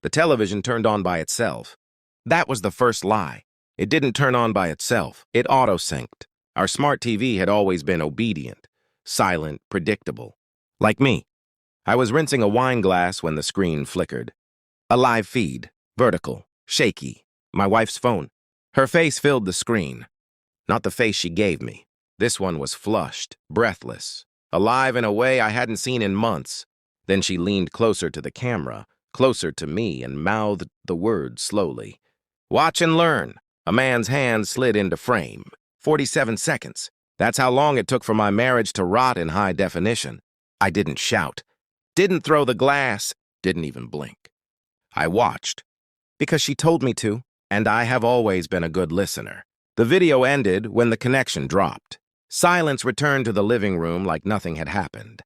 The television turned on by itself. That was the first lie. It didn't turn on by itself. It auto-synced. Our smart TV had always been obedient, silent, predictable. Like me. I was rinsing a wine glass when the screen flickered. A live feed, vertical, shaky. My wife's phone. Her face filled the screen. Not the face she gave me. This one was flushed, breathless, alive in a way I hadn't seen in months. Then she leaned closer to the camera, closer to me, and mouthed the words slowly. Watch and learn. A man's hand slid into frame. 47 seconds. That's how long it took for my marriage to rot in high definition. I didn't shout. Didn't throw the glass. Didn't even blink. I watched. Because she told me to, and I have always been a good listener. The video ended when the connection dropped. Silence returned to the living room like nothing had happened.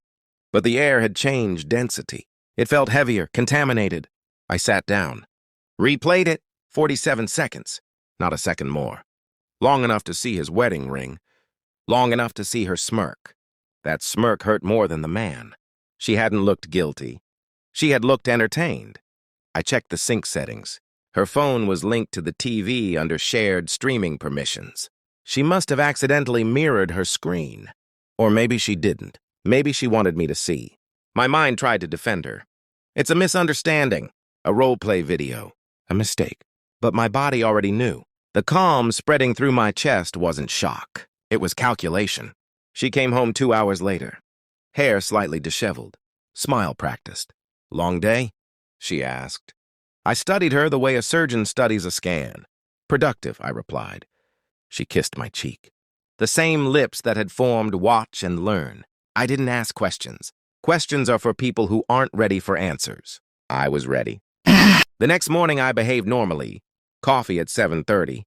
But the air had changed density. It felt heavier, contaminated. I sat down. Replayed it. 47 seconds. Not a second more. Long enough to see his wedding ring. Long enough to see her smirk. That smirk hurt more than the man. She hadn't looked guilty. She had looked entertained. I checked the sync settings. Her phone was linked to the TV under shared streaming permissions. She must have accidentally mirrored her screen. Or maybe she didn't. Maybe she wanted me to see. My mind tried to defend her. It's a misunderstanding. A role-play video. A mistake. But my body already knew. The calm spreading through my chest wasn't shock. It was calculation. She came home 2 hours later. Hair slightly disheveled. Smile practiced. Long day? She asked. I studied her the way a surgeon studies a scan. Productive, I replied. She kissed my cheek. The same lips that had formed watch and learn. I didn't ask questions. Questions are for people who aren't ready for answers. I was ready. The next morning I behaved normally. Coffee at 7:30.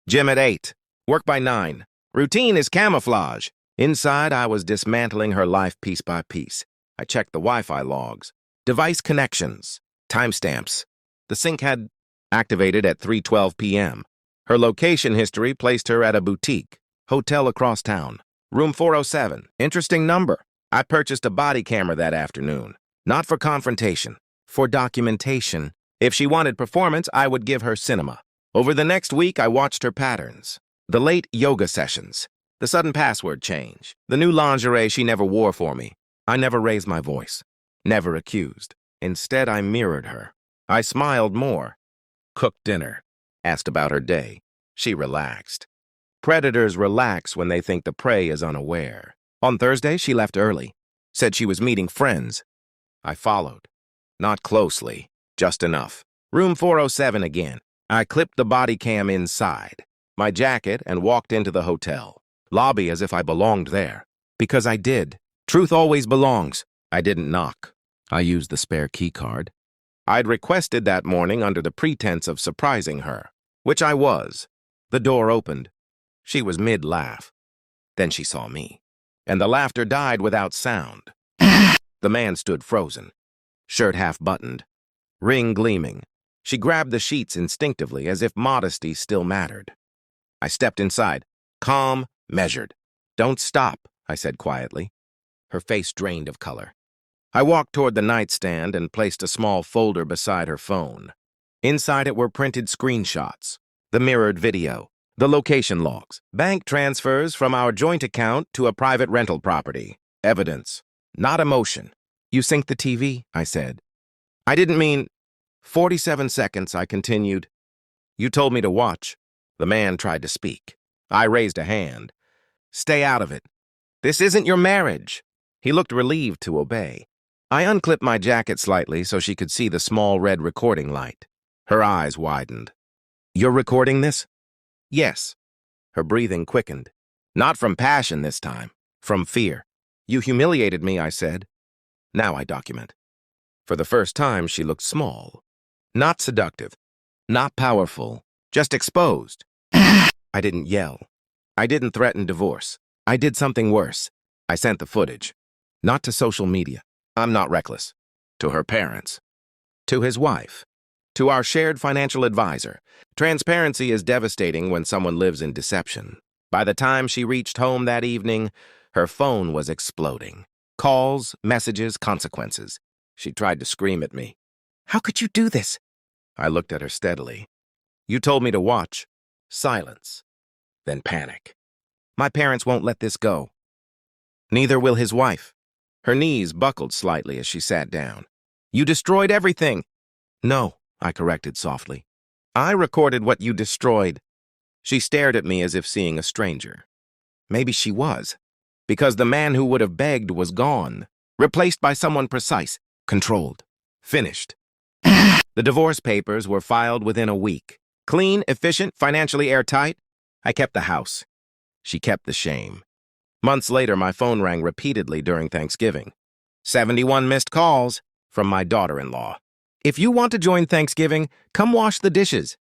Gym at 8. Work by 9. Routine is camouflage. Inside, I was dismantling her life piece by piece. I checked the Wi-Fi logs. Device connections. Timestamps. The sync had activated at 3:12 p.m. Her location history placed her at a boutique. Hotel across town. Room 407. Interesting number. I purchased a body camera that afternoon. Not for confrontation. For documentation. If she wanted performance, I would give her cinema. Over the next week, I watched her patterns. The late yoga sessions. The sudden password change. The new lingerie she never wore for me. I never raised my voice. Never accused. Instead, I mirrored her. I smiled more. Cooked dinner. Asked about her day. She relaxed. Predators relax when they think the prey is unaware. On Thursday, she left early. Said she was meeting friends. I followed. Not closely. Just enough. Room 407 again. I clipped the body cam inside. My jacket and walked into the hotel. Lobby as if I belonged there. Because I did. Truth always belongs. I didn't knock. I used the spare key card. I'd requested that morning under the pretense of surprising her. Which I was. The door opened. She was mid-laugh. Then she saw me. And the laughter died without sound. The man stood frozen. Shirt half-buttoned. Ring gleaming. She grabbed the sheets instinctively as if modesty still mattered. I stepped inside. Calm, measured. Don't stop, I said quietly. Her face drained of color. I walked toward the nightstand and placed a small folder beside her phone. Inside it were printed screenshots, the mirrored video, the location logs, bank transfers from our joint account to a private rental property. Evidence, not emotion. You sync the TV, I said. I didn't mean... 47 seconds, I continued. You told me to watch. The man tried to speak. I raised a hand. Stay out of it. This isn't your marriage. He looked relieved to obey. I unclipped my jacket slightly so she could see the small red recording light. Her eyes widened. You're recording this? Yes. Her breathing quickened. Not from passion this time. From fear. You humiliated me, I said. Now I document. For the first time, she looked small. Not seductive. Not powerful. Just exposed. I didn't yell. I didn't threaten divorce. I did something worse. I sent the footage. Not to social media. I'm not reckless. To her parents. To his wife. To our shared financial advisor. Transparency is devastating when someone lives in deception. By the time she reached home that evening, her phone was exploding. Calls, messages, consequences. She tried to scream at me. How could you do this? I looked at her steadily. You told me to watch. Silence. Then panic. My parents won't let this go. Neither will his wife. Her knees buckled slightly as she sat down. You destroyed everything. No, I corrected softly. I recorded what you destroyed. She stared at me as if seeing a stranger. Maybe she was, because the man who would have begged was gone, replaced by someone precise, controlled, finished. The divorce papers were filed within a week. Clean, efficient, financially airtight. I kept the house. She kept the shame. Months later, my phone rang repeatedly during Thanksgiving. 71 missed calls from my daughter-in-law. If you want to join Thanksgiving, come wash the dishes.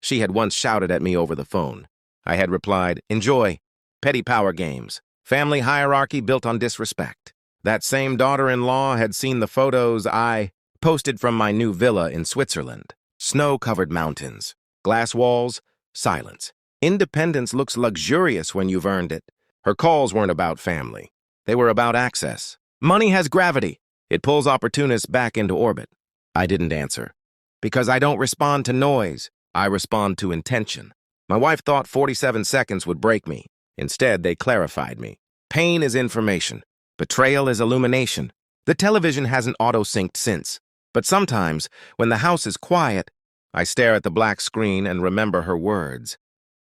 She had once shouted at me over the phone. I had replied, enjoy. Petty power games. Family hierarchy built on disrespect. That same daughter-in-law had seen the photos I posted from my new villa in Switzerland. Snow-covered mountains, glass walls, silence. Independence looks luxurious when you've earned it. Her calls weren't about family. They were about access. Money has gravity. It pulls opportunists back into orbit. I didn't answer. Because I don't respond to noise. I respond to intention. My wife thought 47 seconds would break me. Instead, they clarified me. Pain is information. Betrayal is illumination. The television hasn't auto-synced since. But sometimes, when the house is quiet, I stare at the black screen and remember her words.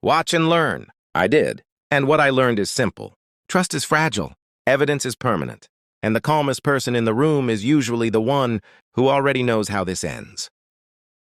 Watch and learn. I did. And what I learned is simple. Trust is fragile. Evidence is permanent. And the calmest person in the room is usually the one who already knows how this ends.